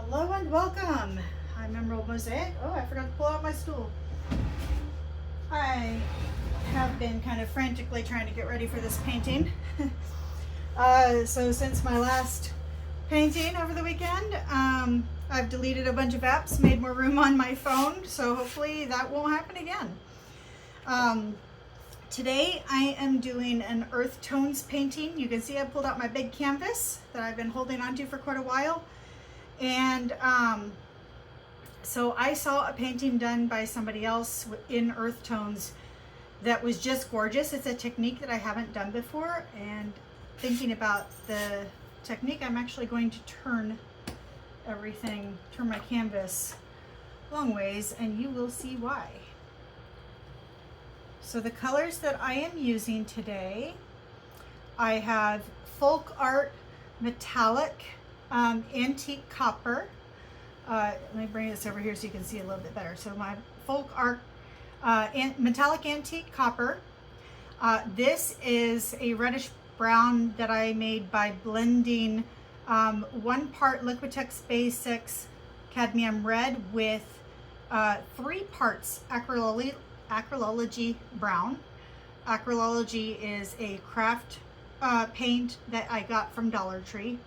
Hello and welcome. I'm Emerald Mosaic. Oh, I forgot to pull out my stool. I have been kind of frantically trying to get ready for this painting. So since my last painting over the weekend, I've deleted a bunch of apps, made more room on my phone, so hopefully that won't happen again. Today I am doing an earth tones painting. You can see I pulled out my big canvas that I've been holding onto for quite a while. And so I saw a painting done by somebody else in earth tones that was just gorgeous. It's a technique that I haven't done before, and thinking about the technique, I'm actually going to turn my canvas long ways, and you will see why. So the colors that I am using today, I have FolkArt Metallic Antique Copper. Let me bring this over here so you can see a little bit better. So my FolkArt Metallic Antique Copper. This is a reddish brown that I made by blending 1 part Liquitex Basics Cadmium Red with 3 parts Acrylology Brown. Acrylology is a craft paint that I got from Dollar Tree.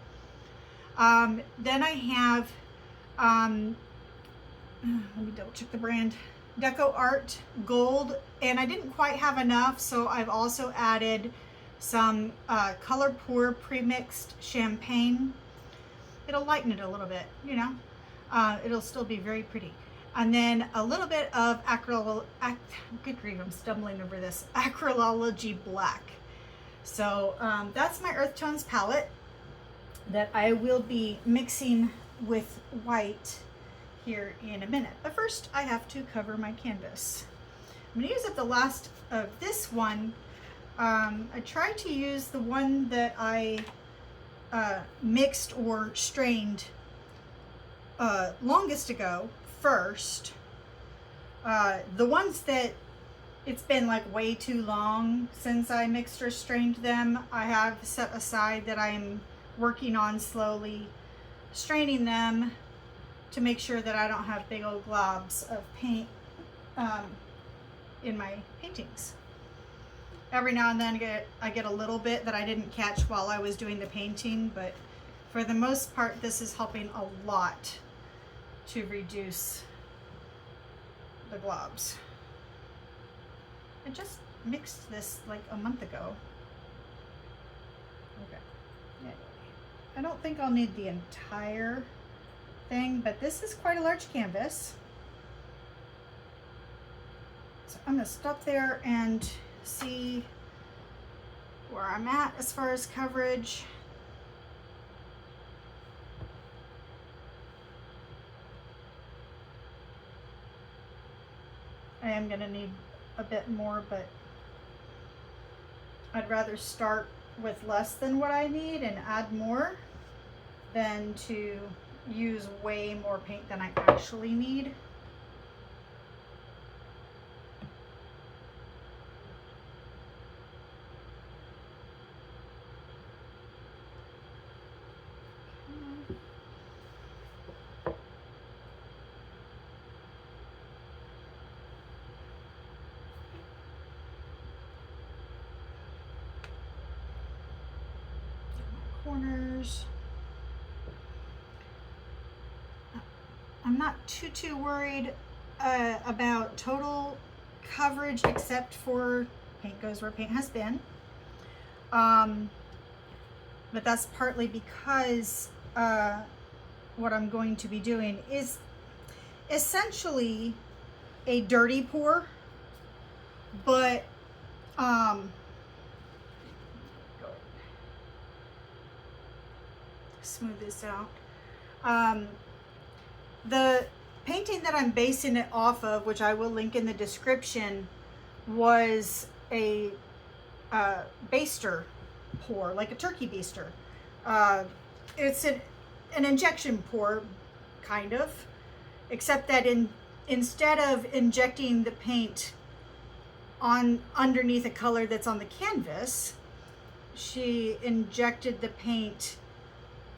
Then I have, let me double check the brand, DecoArt Gold, and I didn't quite have enough, so I've also added some Color Pour Premixed Champagne. It'll lighten it a little bit, you know, it'll still be very pretty. And then a little bit of good grief, I'm stumbling over this, Acrylology Black. So that's my earth tones palette that I will be mixing with white here in a minute. But first I have to cover my canvas. I'm going to use up the last of this one. I tried to use the one that I mixed or strained longest ago first. The ones that it's been like way too long since I mixed or strained them, I have set aside that I'm working on slowly straining them to make sure that I don't have big old globs of paint in my paintings. Every now and then I get a little bit that I didn't catch while I was doing the painting, but for the most part this is helping a lot to reduce the globs. I just mixed this like a month ago. Okay. Anyway, I don't think I'll need the entire thing, but this is quite a large canvas. So I'm going to stop there and see where I'm at as far as coverage. I am going to need a bit more, but I'd rather start with less than what I need and add more than to use way more paint than I actually need. Corners. I'm not too worried about total coverage, except for paint goes where paint has been. But that's partly because what I'm going to be doing is essentially a dirty pour, but smooth this out. The painting that I'm basing it off of, which I will link in the description, was a baster pour, like a turkey baster. It's an injection pour, kind of, except that instead of injecting the paint on underneath a color that's on the canvas, she injected the paint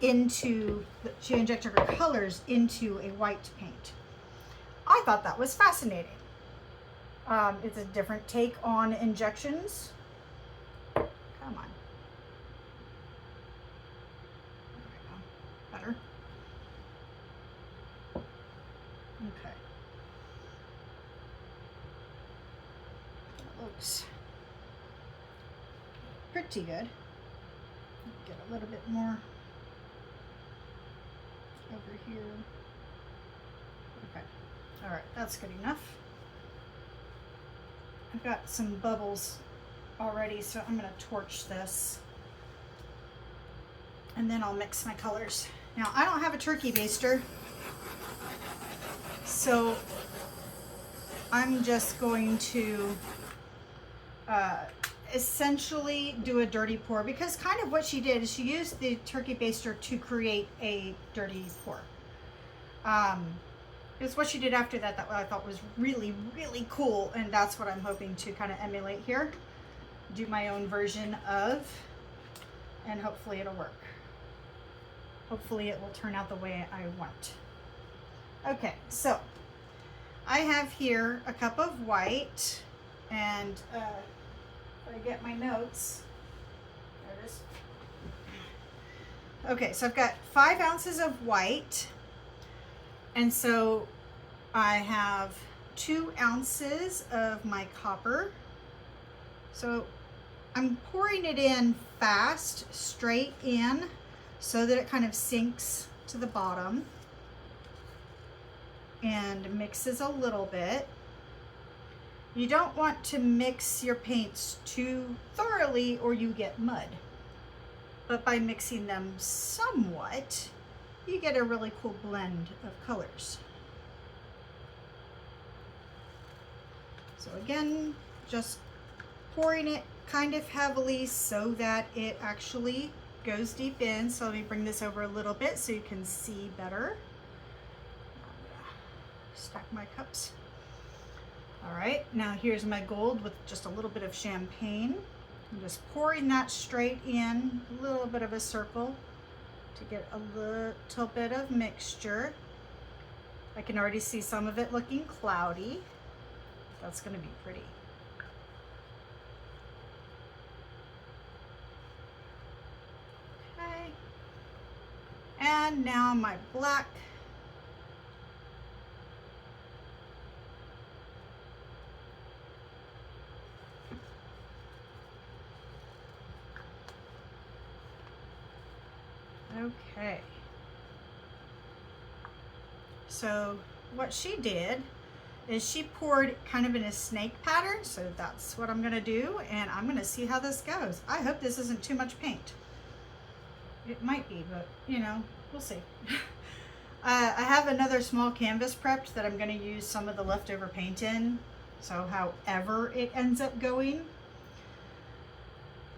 she injected her colors into a white paint. I thought that was fascinating. It's a different take on injections. Come on. There we go. Better. Okay. That looks pretty good. Get a little bit more over here. Okay. All right, that's good enough. I've got some bubbles already, so I'm going to torch this. And then I'll mix my colors. Now, I don't have a turkey baster, so I'm just going to essentially do a dirty pour, because kind of what she did is she used the turkey baster to create a dirty pour. It's what she did after that that I thought was really, really cool, and that's what I'm hoping to kind of emulate here. Do my own version of, and hopefully it'll work. Hopefully it will turn out the way I want. Okay, so I have here a cup of white, and if I get my notes, there it is. Okay, so I've got 5 ounces of white. And so I have 2 ounces of my copper. So I'm pouring it in fast, straight in, so that it kind of sinks to the bottom and mixes a little bit. You don't want to mix your paints too thoroughly or you get mud. But by mixing them somewhat, you get a really cool blend of colors. So again, just pouring it kind of heavily so that it actually goes deep in. So let me bring this over a little bit so you can see better. Stack my cups. All right, now here's my gold with just a little bit of champagne. I'm just pouring that straight in, a little bit of a circle, to get a little bit of mixture. I can already see some of it looking cloudy. That's going to be pretty. Okay. And now my black. Okay. So what she did is she poured kind of in a snake pattern, so that's what I'm gonna do, and I'm gonna see how this goes. I hope this isn't too much paint. It might be, but you know, we'll see. I have another small canvas prepped that I'm gonna use some of the leftover paint in, so however it ends up going.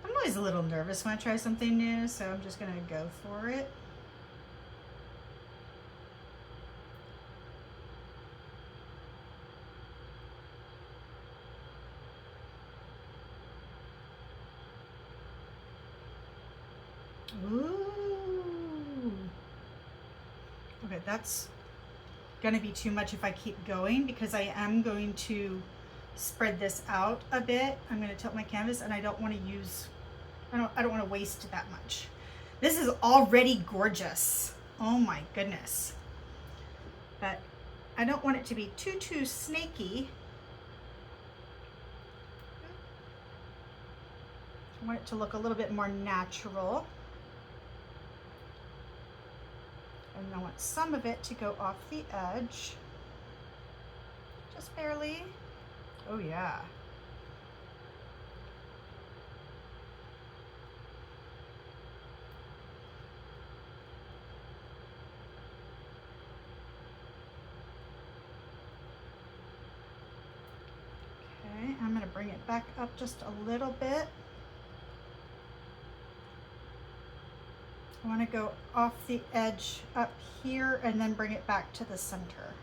I'm always a little nervous when I try something new, so I'm just gonna go for it. Ooh. Okay, that's gonna be too much if I keep going, because I am going to spread this out a bit. I'm gonna tilt my canvas, and I don't want to use, I don't want to waste that much. This is already gorgeous. Oh my goodness. But I don't want it to be too snaky. I want it to look a little bit more natural. And I want some of it to go off the edge. Just barely. Oh yeah. Okay, I'm gonna bring it back up just a little bit. I want to go off the edge up here and then bring it back to the center.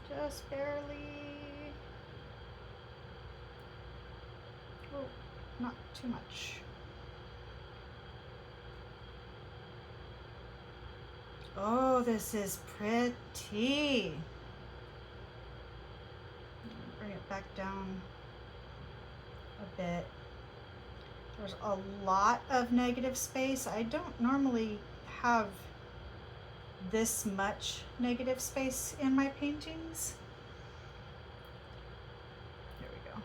Just barely. Oh, not too much. Oh, this is pretty. Bring it back down a bit. There's a lot of negative space. I don't normally have this much negative space in my paintings. There we go.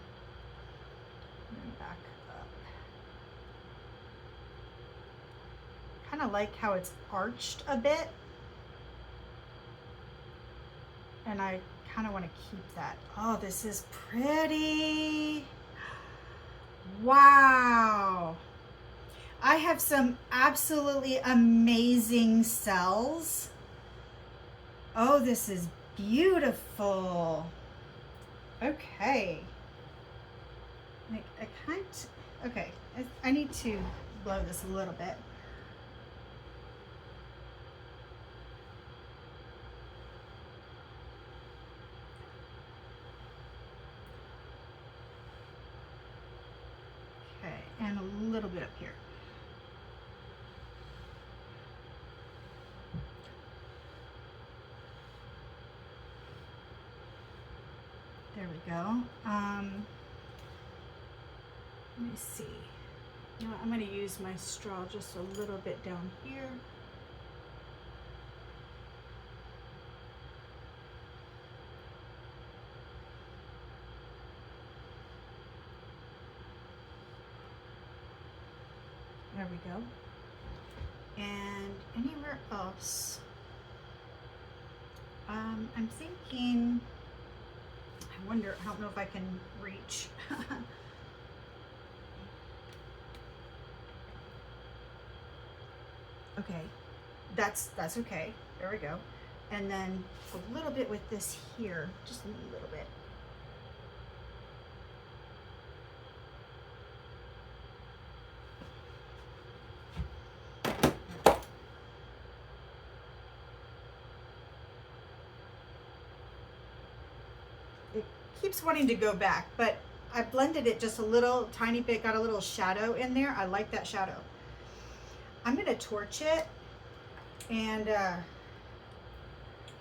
And back up. Kind of like how it's arched a bit. And I kind of want to keep that. Oh, this is pretty. Wow. I have some absolutely amazing cells. Oh, this is beautiful. Okay. Like, I can't, okay. I need to blow this a little bit. And a little bit up here. There we go. Let me see. You know what, I'm going to use my straw just a little bit down here. There we go. And anywhere else, I'm thinking, I wonder, I don't know if I can reach. Okay, that's okay. There we go. And then a little bit with this here, just a little bit. Keeps wanting to go back, but I blended it just a little tiny bit, got a little shadow in there. I like that shadow. I'm going to torch it and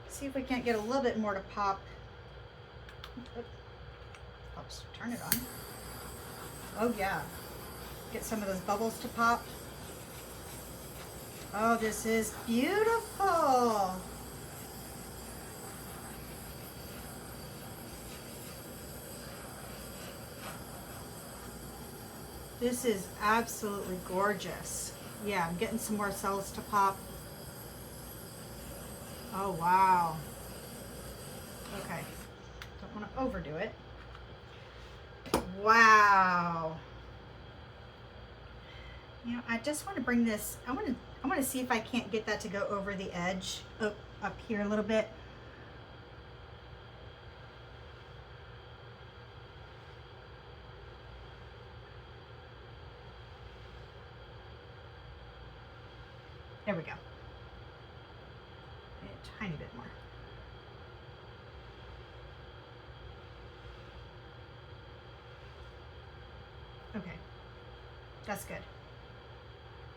see if we can't get a little bit more to pop. Oops, turn it on. Oh yeah, get some of those bubbles to pop. Oh, this is beautiful. This is absolutely gorgeous. Yeah, I'm getting some more cells to pop. Oh, wow. Okay, don't want to overdo it. Wow. You know, I just want to bring this, I want to see if I can't get that to go over the edge, up here a little bit. There we go. A tiny bit more. Okay, that's good.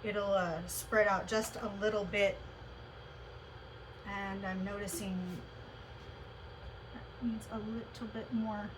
It'll spread out just a little bit, and I'm noticing that needs a little bit more